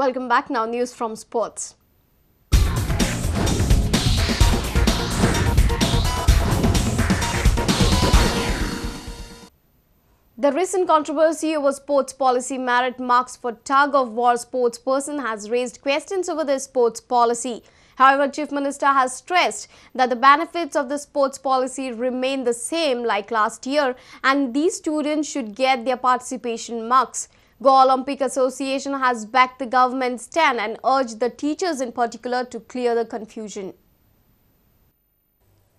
Welcome back. Now news from sports. The recent controversy over sports policy merit marks for tug-of-war sports person has raised questions over the sports policy. However, Chief Minister has stressed that the benefits of the sports policy remain the same like last year and these students should get their participation marks. Goa Olympic Association has backed the government's stand and urged the teachers in particular to clear the confusion.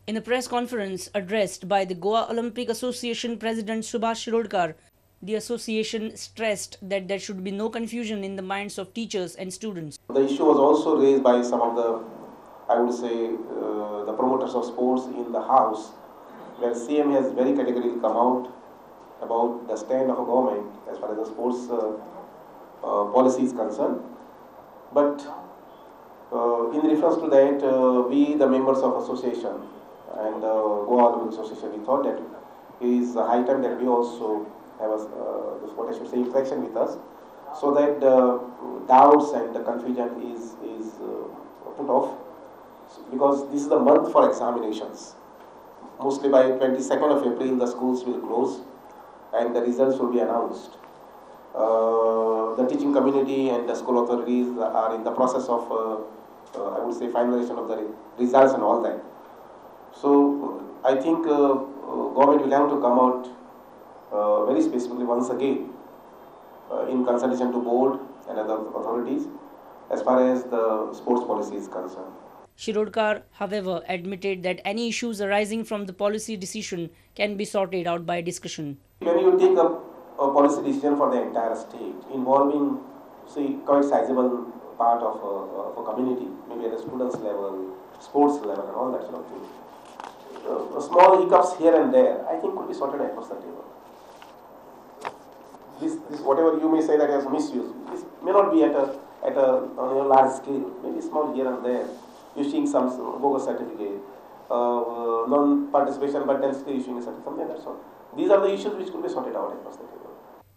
In a press conference addressed by the Goa Olympic Association President Subhash Shirodkar, the association stressed that there should be no confusion in the minds of teachers and students. The issue was also raised by some of the, I would say, the promoters of sports in the House, where CM has very categorically come out about the stand of a government as far as the sports policy is concerned. But in reference to that, we, the members of association, and Goa Olympic Association, we thought that it is high time that we also have interaction with us, so that doubts and the confusion is put off, because this is the month for examinations. Mostly by 22nd of April, the schools will close and the results will be announced. The teaching community and the school authorities are in the process of, I would say, finalization of the results and all that. So I think government will have to come out very specifically once again in consultation to board and other authorities as far as the sports policy is concerned. Shirodkar, however, admitted that any issues arising from the policy decision can be sorted out by discussion. When you take a policy decision for the entire state involving, say, quite sizable part of a community, maybe at the students level, sports level and all that sort of thing, small hiccups here and there, I think could be sorted across the table. This whatever you may say that as misuse, this may not be at a large scale, maybe small here and there, issuing some bogus certificate, non-participation but then still issuing a certificate, something like that sort. These are the issues which could be sorted out across the table.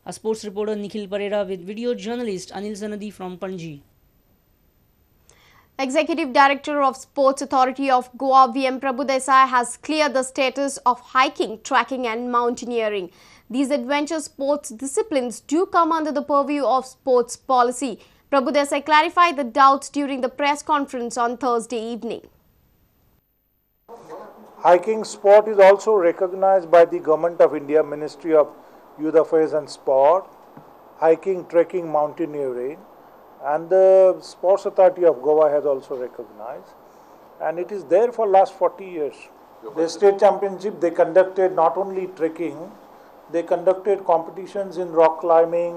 A sports reporter Nikhil Parera with video journalist Anil Sanadi from Panji. Executive Director of Sports Authority of Goa, VM Prabhu Desai, has cleared the status of hiking, trekking and mountaineering. These adventure sports disciplines do come under the purview of sports policy. Prabhu Desai clarified the doubts during the press conference on Thursday evening. Hiking sport is also recognized by the Government of India, Ministry of Youth Affairs and Sport, hiking, trekking, mountaineering. And the Sports Authority of Goa has also recognized, and it is there for last 40 years. The state championship, they conducted not only trekking, they conducted competitions in rock climbing,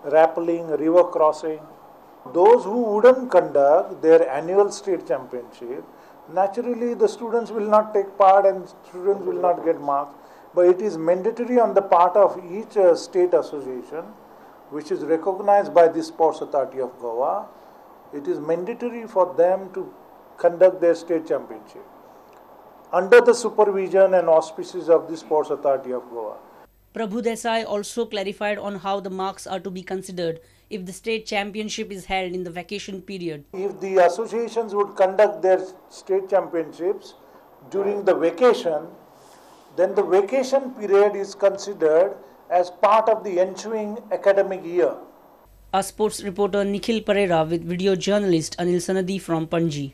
rappelling, river crossing. Those who wouldn't conduct their annual state championship, naturally the students will not take part and students will not get marks. But it is mandatory on the part of each state association, which is recognized by the Sports Authority of Goa. It is mandatory for them to conduct their state championship under the supervision and auspices of the Sports Authority of Goa. Prabhu Desai also clarified on how the marks are to be considered if the state championship is held in the vacation period. If the associations would conduct their state championships during the vacation, then the vacation period is considered as part of the ensuing academic year. A sports reporter Nikhil Parera with video journalist Anil Sanadi from Panji.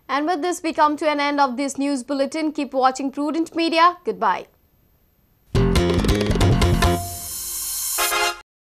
And with this, we come to an end of this news bulletin. Keep watching Prudent Media. Goodbye.